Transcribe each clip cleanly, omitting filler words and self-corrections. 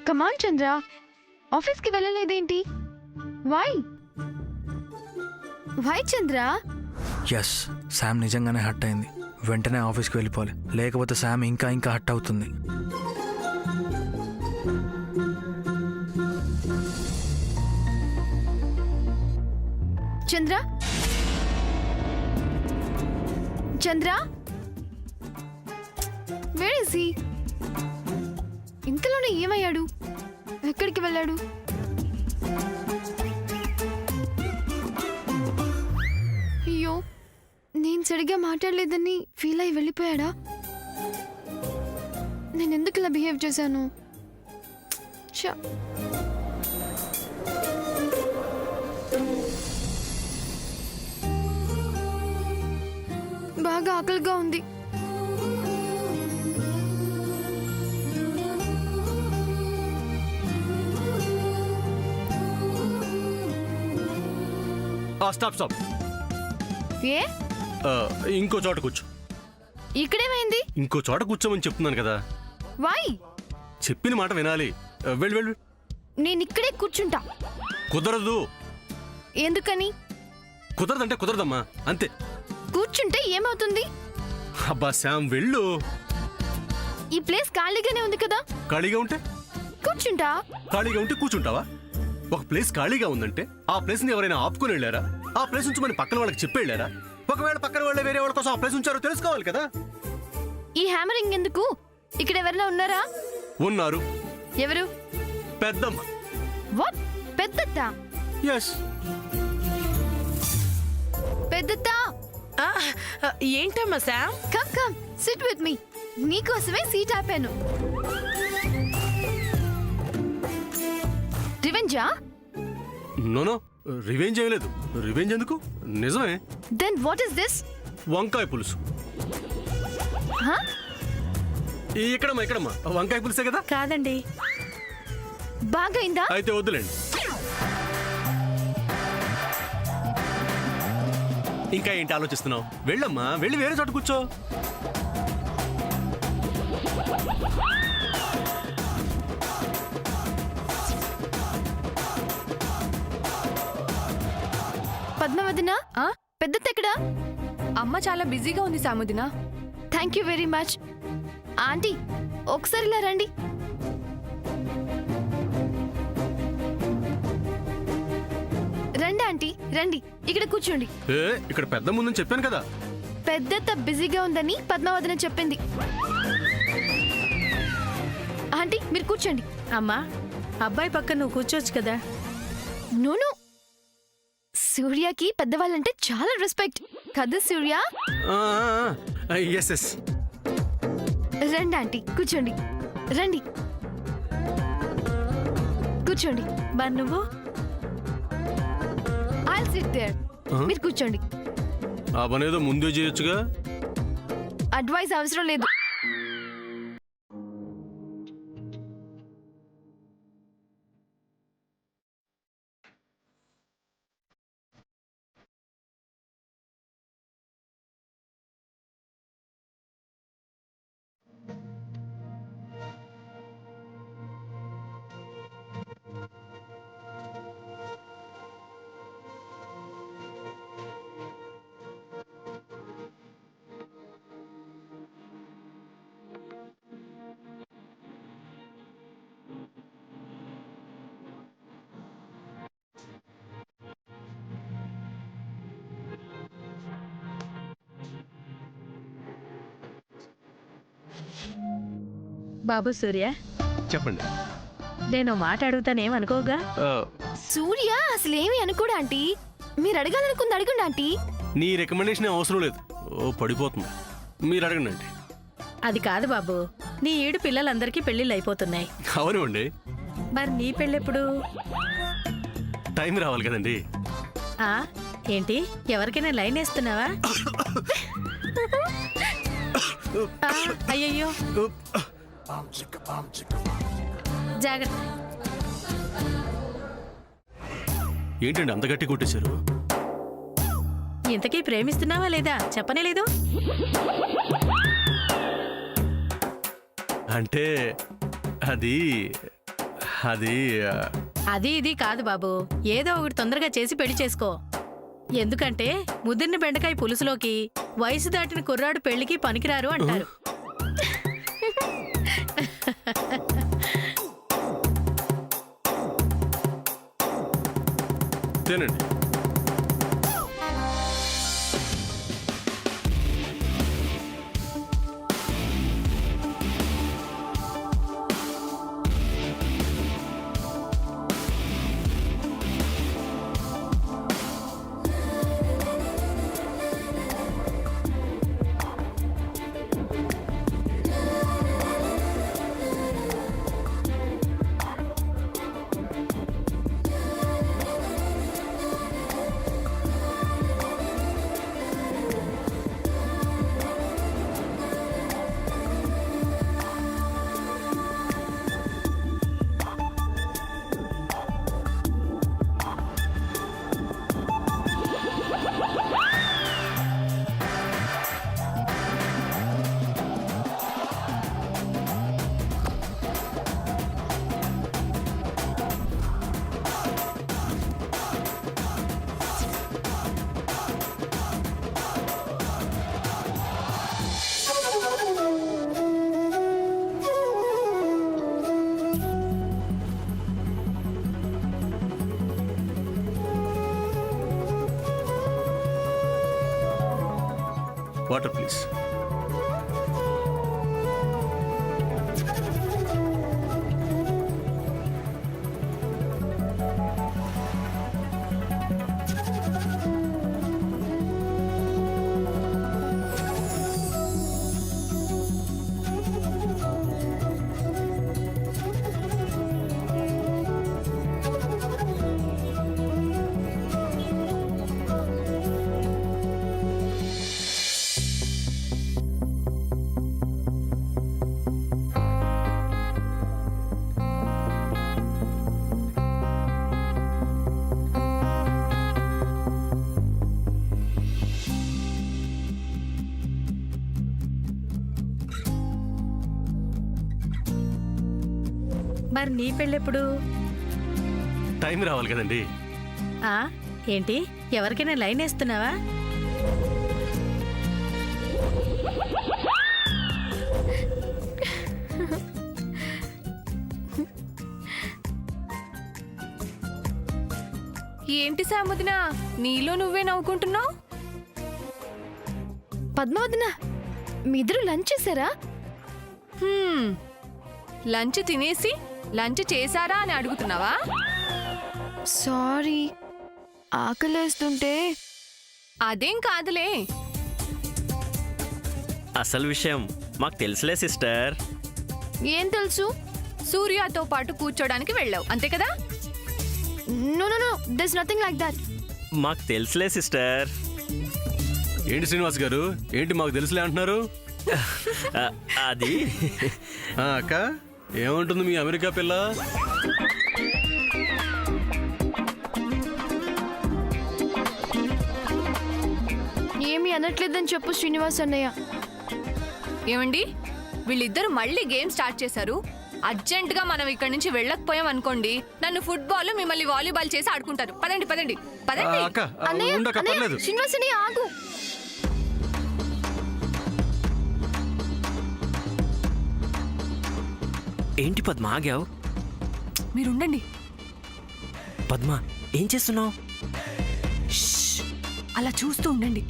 కమాన్ చంద్ర, ఆఫీస్కి వెళ్ళలేదేంటి? Why why Chandra? Yes, Sam నిజంగానే హట్ అయింది. వెంటనే ఆఫీస్కి వెళ్ళిపోవాలి, లేకపోతే శామ్ ఇంకా ఇంకా హట్ అవుతుంది. చంద్ర, చంద్ర, వేర్ ఇస్ హి? ఇంతలోనే ఏమయ్యాడు? ఎక్కడికి వెళ్ళాడు? అయ్యో, నేను సరిగ్గా మాట్లాడలేదని ఫీల్ అయి వెళ్ళిపోయాడా? నేను ఎందుకు ఇలా బిహేవ్ చేశాను? ఛ! బాగా ఆకలిగా ఉంది. Stop stop. ఏ? ఇంకో చోట కూర్చో. ఇక్కడేమైంది? ఇంకో చోట కూర్చోమని చెప్తున్నాను కదా. వై? చెప్పిన మాట వినాలి. వెళ్ళు వెళ్ళు. నేను ఇక్కడే కూర్చుంటా. కుదరదు. ఎందుకని? కుదరదంటే కుదరదమ్మా, అంతే. కూర్చుంటే ఏమవుతుంది? అబ్బా శామ్, వెళ్ళు. ఈ ప్లేస్ ఖాళీగానే ఉంది కదా. ఖాళీగా ఉంటే కూర్చుంటా. ఖాళీగా ఉంటే కూర్చుంటావా? ఒక ప్లేస్ ఖాళీగా ఉందంటే ఆ ప్లేస్ ని ఎవరైనా ఆపుకుని వెళ్ళారా? ఆ ప్లేస్ నుంచి మన పక్కన వాళ్ళకి చెప్పి వెళ్ళారా? ఒకవేళ పక్కన వాళ్ళే వేరే వాళ్ళ కోసం ఆ ప్లేస్ ఉంచారో తెలుసుకోవాలి కదా. ఈ హ్యామరింగ్ ఎందుకు? ఇక్కడ ఎవరైనా ఉన్నారా? ఉన్నారు. ఎవరు? పెద్దమ్మ. వాట్? పెద్దత్త? ఎస్. పెద్దత్త, ఏంటమ్మా Sam? Come come sit with me. నీకోసమే సీట్ ఆపాను. రివెంజా? నో, రివెంజ్ ఏం లేదు. రివెంజ్ ఎందుకు? నిజమే. Then what is this? వంకాయ పులుసు. ఇక్కడమ్మా వంకాయ పులుసే కదా. కాదండి. బాగైందా? అయితే వద్దులేండి. ఇంకా ఏంటి ఆలోచిస్తున్నావు? వెళ్ళమ్మా, వెళ్ళి వేరే చోట కూర్చో. పద్మవదినా, పెద్దత్త ఎక్కడా? అమ్మ చాలా బిజీగా ఉంది సాముదినా. Thank you very much. Aunty, ఒకసారి ఇలా రండి. రండి ఆంటీ, రండి. ఇక్కడ కూర్చోండి. ఇక్కడ పెద్ద ముందని చెప్పాను కదా. పెద్దత్త బిజీగా ఉందని పద్మావతిన చెప్పింది. ఆంటీ, మీరు కూర్చోండి. అమ్మా, అబ్బాయి పక్కన నువ్వు కూర్చోవచ్చు కదా. నూను, సూర్యకి పెద్దవాళ్ళంటే చాలా రెస్పెక్ట్ కదా సూర్య? Yes yes. రండి ఆంటీ, కూర్చోండి. రండి, కూర్చోండి. మరి నువ్వు? I'll sit there. మీరు కూర్చోండి. ఆ పనేదో ముందే చేయొచ్చుగా. అడ్వైస్ అవసరం లేదు. బాబు సూర్య, చెప్పండి. నేను మాట అడుగుతానేమనుకోగా. సూర్య అసలు ఏమి అనుకోడా ఆంటీ. మీరు అడగాలనుకుంది అడగండి ఆంటీ. నీ రికమెండేషన్ అవసరం లేదు. పడిపోతుంది. మీరు అడగండి అండి. అది కాదు బాబు, నీ ఏడు పిల్లలందరికీ పెళ్లిళ్ళు అయిపోతున్నాయి. అవునండి. మరి నీ పెళ్ళెప్పుడు? టైం రావాలి కదండి. ఏంటి, ఎవరికైనా లైన్ వేస్తున్నావా? అయ్యయ్యో, జాగ్రత్త. ఏంటండి అంత గట్టి కొట్టేశారు? ఇంతకీ ప్రేమిస్తున్నావా లేదా చెప్పనే లేదు. అంటే అది అది అది ఇది కాదు బాబు, ఏదో ఒకటి తొందరగా చేసి పెళ్లి చేసుకో. ఎందుకంటే ముదిరిన బెండకాయ పులుసులోకి వయసు దాటిన కుర్రాడు పెళ్లికి పనికిరారు అంటారు. తినండి. Water please. మరి నీ పెళ్ళెప్పుడు? టైం రావాలి కదండి. ఆ ఏంటి, ఎవరికైనా లైన్ వేస్తున్నావా? ఏంటి సాముదినా, నీలో నువ్వే నవ్వుకుంటున్నావు? పద్మావతిన, మీ ఇద్దరు లంచ్ చేశారా? లంచ్ తినేసి లంచ్ చేశారా అని అడుగుతున్నావా? సారీ, ఆకలేస్తుంటే. అదేం కాదులే. అసలు విషయం మాకు తెలుసులే సిస్టర్. ఏం తెలుసు? సూర్యతో పాటు కూర్చోడానికి వెళ్ళావు అంతే కదా? No no no, this nothing like that. మాకు తెలుసులే సిస్టర్. ఏంటి శ్రీనివాస్ గారు, ఏంటి మాకు తెలుసులే అంటున్నారు? అది అక్క, ఏమంటుంది మీ అమెరికా పిల్ల? ఏమీ అనట్లేదని చెప్పు శ్రీనివాస్ అన్నయ్య. ఏమండి, వీళ్ళిద్దరు మళ్ళీ గేమ్ స్టార్ట్ చేశారు. అర్జెంట్ గా మనం ఇక్కడి నుంచి వెళ్ళకపోయాం అనుకోండి, నన్ను ఫుట్బాల్ మిమ్మల్ని వాలీబాల్ చేసి ఆడుకుంటారు. పదండి పదండి పదండి. అక్క అన్నయ్య, ఉండక అన్నయ్య, పర్లేదు. శ్రీనివాస్ అన్నయ్య ఆగు. ఏంటి పద్మ ఆగావు? మీరుండండి. పద్మ ఏం చేస్తున్నావు? అలా చూస్తూ ఉండండి.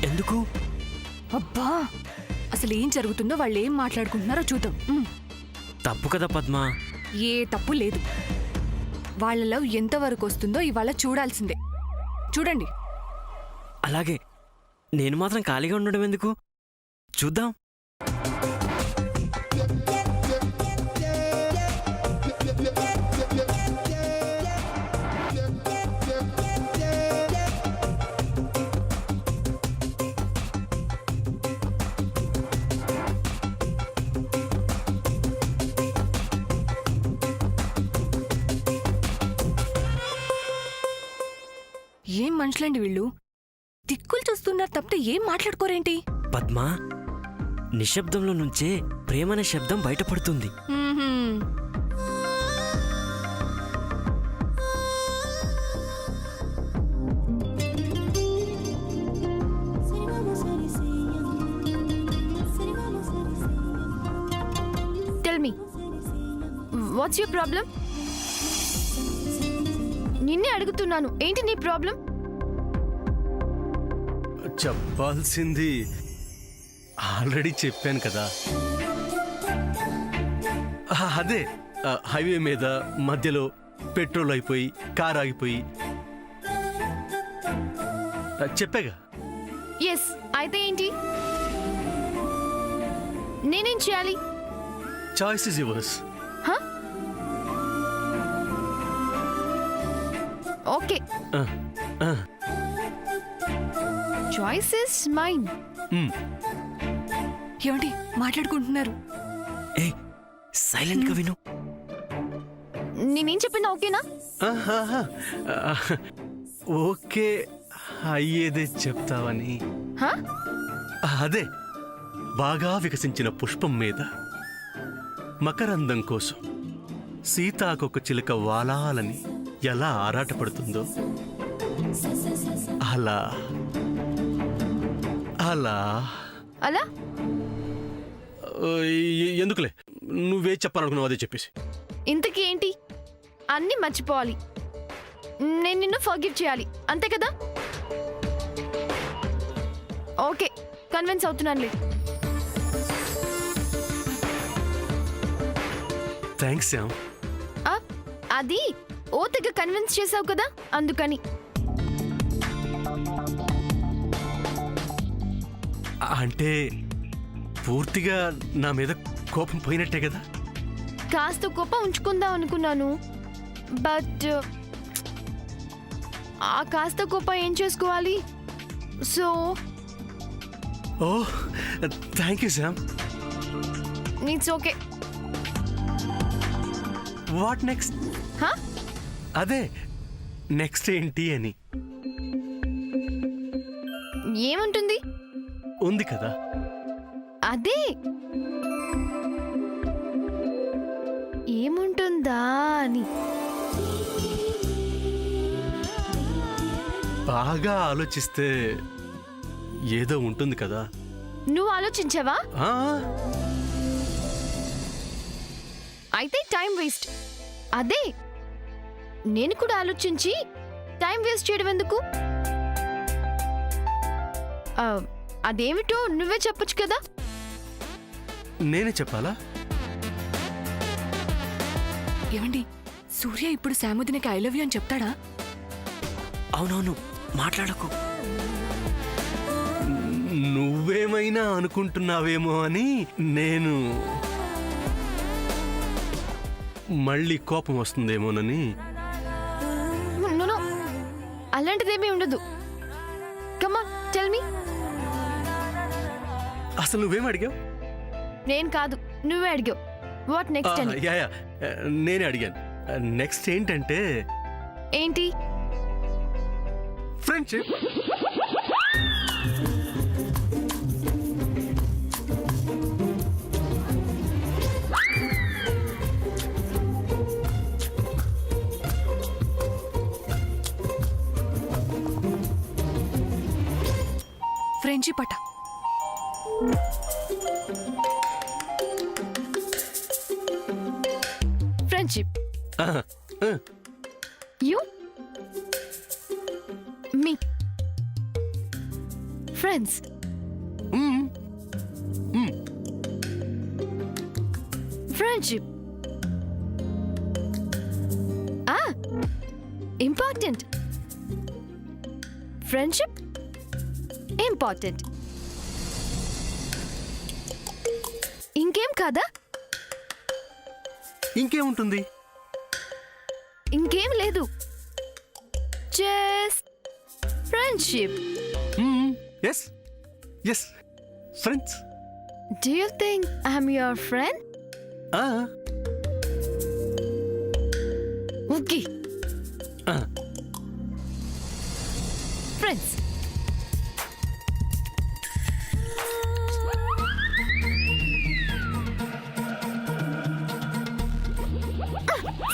ఎందుకు? అబ్బా, అసలు ఏం జరుగుతుందో, వాళ్ళు ఏం మాట్లాడుకుంటున్నారో చూద్దాం. తప్పు కదా పద్మ. ఏ తప్పు లేదు. వాళ్ళ లవ్ ఎంతవరకు వస్తుందో ఇవాళ చూడాల్సిందే. చూడండి. అలాగే, నేను మాత్రం ఖాళీగా ఉండడం ఎందుకు? చూద్దాం. ఏం మనుషులండి వీళ్ళు? దిక్కులు చూస్తున్నారు తప్పితే ఏం మాట్లాడుకోరేంటి? పద్మ, నిశ్శబ్దంలో నుంచే ప్రేమనే శబ్దం బయటపడుతుంది. మ్మ్హ్మ్. What's your problem? నిన్నే అడుగుతున్నాను, ఏంటి నీ ప్రాబ్లం? చెప్పాల్సింది ఆల్రెడీ చెప్పాను కదా. అదే హైవే మీద మధ్యలో పెట్రోల్ అయిపోయి కార్ ఆగిపోయి చెప్పాగా. ఎస్, అయితే ఏంటి? నేనేం చేయాలి? Choice is yours. Okay, choice is mine. ఏమండి మాట్లాడుకుంటున్నారు? ఏ సైలెంట్ గా విను. నేనేం చెప్పినా ఓకేనా? ఓకే అయ్యేదే చెప్తావని. హా? అదే బాగా వికసించిన పుష్పం మీద మకరందం కోసం సీతాకొక చిలుక వాలాలని ఎలా ఆరాటపడుతుందో అలా అలా అలా ఎందుకులే, నువ్వే చెప్పాలనుకున్నావు అదే చెప్పేసి. ఇంతకీ ఏంటి? అన్నీ మర్చిపోవాలి, నేను నిన్ను ఫర్గివ్ చేయాలి, అంతే కదా? ఓకే, కన్విన్స్ అవుతున్నానులే. థ్యాంక్స్ శ్యామ్. ఆ, అది ఓతగా కన్విన్స్ చేసావు కదా, అందుకని. అంటే పూర్తిగా నా మీద కోపం పోయినట్టే కదా? కాస్త కోపం ఉంచుకుందాం అనుకున్నాను, బట్ ఆ కాస్త కోపం ఏం చేసుకోవాలి? So oh thank you Shyam. It's okay. What next? హా? అదే నెక్స్ట్ ఏంటి అని. ఏముంటుంది? ఉంది కదా. అదే ఏముంటుందా అని. బాగా ఆలోచిస్తే ఏదో ఉంటుంది కదా. నువ్వు ఆలోచించావా? ఆ, అయితే టైం వేస్ట్. అదే నేను కూడా ఆలోచించి టైం వేస్ట్ చేయడం ఎందుకు? అదేమిటో నువ్వే చెప్పొచ్చు కదా. నేనే చెప్పాలా? ఏమండి సూర్య ఇప్పుడు శాముదినికి ఐ లవ్ యూ అని చెప్తాడా? అవునవును, మాట్లాడకు. నువ్వేమైనా అనుకుంటున్నావేమో అని నేను మళ్ళీ కోపం వస్తుందేమోనని. నో, అలాంటిదేమీ ఉండదు. కమా టెల్ మీ. అసలు నువ్వేం అడిగావు? నేను కాదు, నువ్వే అడిగావు. వాట్ నెక్స్ట్ అని. యా నేనే అడిగాను. నెక్స్ట్ ఏంటంటే ఏంటి? ఫ్రెండ్షిప్. ఫ్రెండ్షిప్ అట. Friendship. You? Me. Friends. Friendship. Ah, important. Friendship? Important. ఇంకేం కాదా? ఇంకేముంటుంది? ఇంకేం లేదు. Just friendship. Yes yes friends. Do you think I'm your friend? Okay. Friends.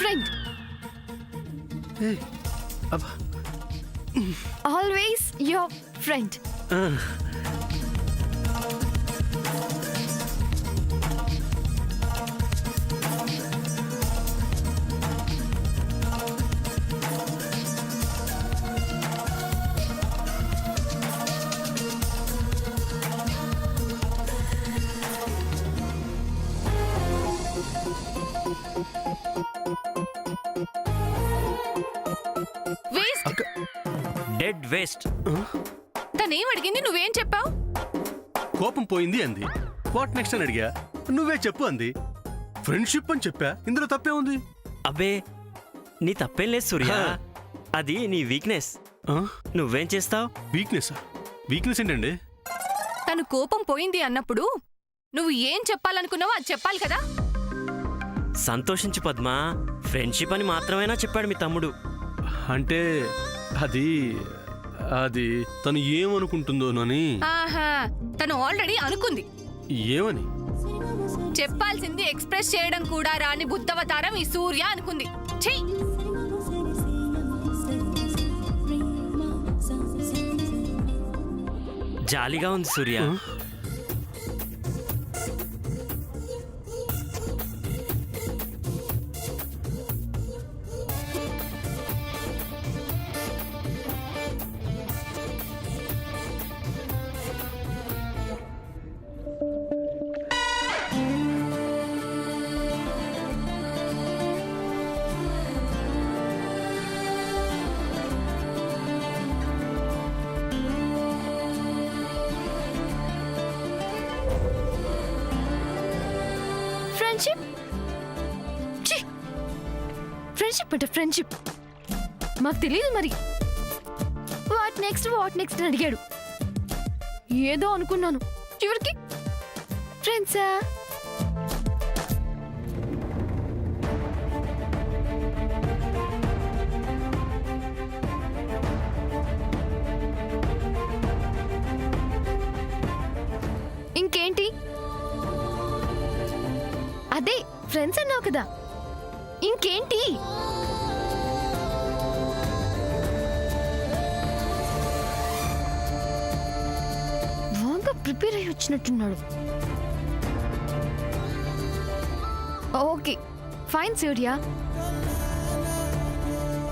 Friend. Hey, Abba. Always your friend. Waste. Dead waste. తనేం అడిగింది, నువ్వేం చెప్పావు? కోపం పోయింది అంది. వాట్ నెక్స్ట్ అని అడిగా, నువ్వే చెప్పు అంది. ఫ్రెండ్షిప్ అని చెప్పా, ఇందులో తప్పే ఉంది. అబ్బే నీ తప్పేం లేదు సూర్య, అది నీ వీక్నెస్. నువ్వేం చేస్తావు? వీక్నెస్ వీక్నెస్ ఏంటండి? తను కోపం పోయింది అన్నప్పుడు నువ్వు ఏం చెప్పాలనుకున్నావో అది చెప్పాలి కదా. సంతోషించు పద్మ, ఫ్రెండ్షిప్ అని మాత్రమేనా చెప్పాడు మీ తమ్ముడు. అంటే అది అది తను ఏమనుకుంటుందోనని. ఆహా, తను ఆల్రెడీ అనుకుంది. ఏమని? చెప్పాల్సింది ఎక్స్ప్రెస్ చేయడం కూడా రాని బుద్ధవతారం ఈ సూర్య అనుకుంది. ఛీ! జాలీగా ఉంది సూర్య. ఫ్రెండ్షిప్ ఫ్రెండ్షిప్ అంటే ఫ్రెండ్షిప్ మాకు తెలియదు మరి. వాట్ నెక్స్ట్ అని అడిగాడు. ఏదో అనుకున్నాను, చివరికి ఫ్రెండ్సా? ఇంకేంటి? అదే ఫ్రెండ్స్ అన్నావు కదా, ఇంకేంటి? బాగా ప్రిపేర్ అయ్యి వచ్చినట్టున్నాడు. Okay fine Surya,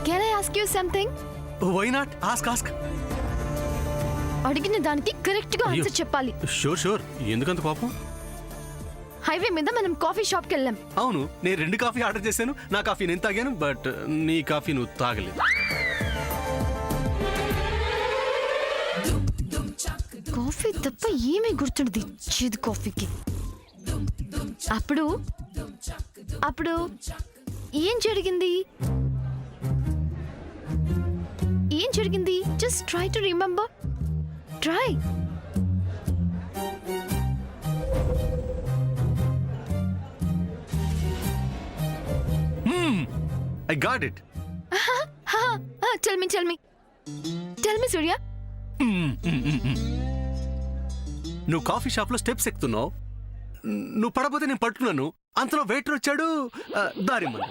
can I ask you something? Why not, ask ask. అడిగిన దానికి కరెక్ట్ గా ఆన్సర్ చెప్పాలి. షూర్ షూర్, ఎందుకంత కోపం? హైవే మీద మనం కాఫీ షాప్ కి వెళ్ళాం. అవును, నేను 2 కాఫీ ఆర్డర్ చేశాను. నా కాఫీ నేను తాగాను, బట్ నీ కాఫీ నువ్వు తాగలేదు. కాఫీ తప్ప ఏమీ గుర్తుండదు చేదు కాఫీకి. అప్పుడు అప్పుడు ఏం జరిగింది? Just try to remember. Try. I got it. Tell me సూర్య. నువ్వు కాఫీ షాప్ లో స్టెప్స్ ఎక్కుతున్నావు, నువ్వు పడపోతే నేను పట్టుకున్నాను. అంతలో వెయిటర్ వచ్చాడు, దారిమ్మని.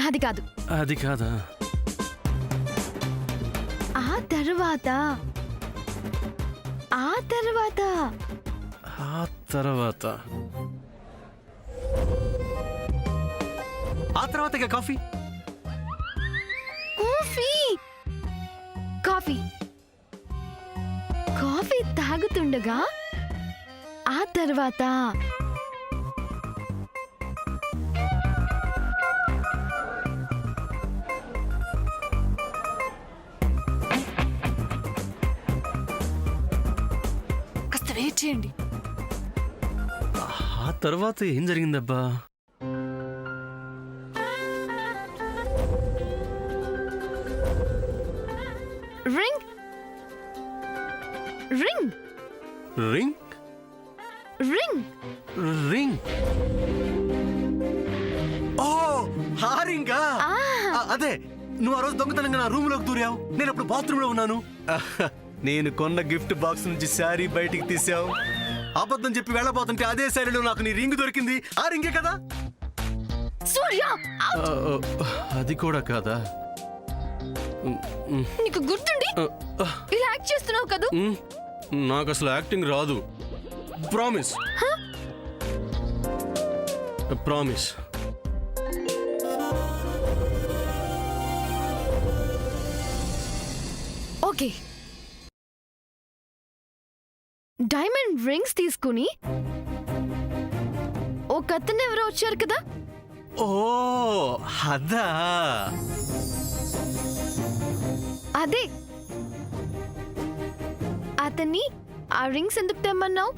అది కాదు. అది కాదా? ఆ తర్వాత ఇక కాఫీ. కాఫీ తాగుతుండగా ఆ తర్వాత కాస్త వెయిట్ చేయండి. ఆ తర్వాత ఏం జరిగిందబ్బా? Ring ring ring ring ring. ఓ హారింగా. అదే నువ్వు ఆ రోజు దొంగతనంగా నా రూమ్ లోకి దూరావు, నేను అప్పుడు బాత్రూమ్ లో ఉన్నాను. నేను కొన్న గిఫ్ట్ బాక్స్ నుంచి శారీ బయటికి తీసావు. అబద్ధం చెప్పి వెళ్ళబోతుంటే అదే శారీలో నాకు నీ రింగ్ దొరికింది. ఆ రింగే కదా? సూర్య, అది కూడా కాదా? నీకు గుర్తుండి ఇలా యాక్ట్ చేస్తున్నావు కదా? నాకు అసలు యాక్టింగ్ రాదు. Promise. Promise. Okay, diamond rings తీసుకుని ఒక అతను ఎవరో వచ్చారు కదా. ఓ అదా. అదే అతన్ని ఆ రింగ్స్ ఎందుకు తెమ్మన్నావు?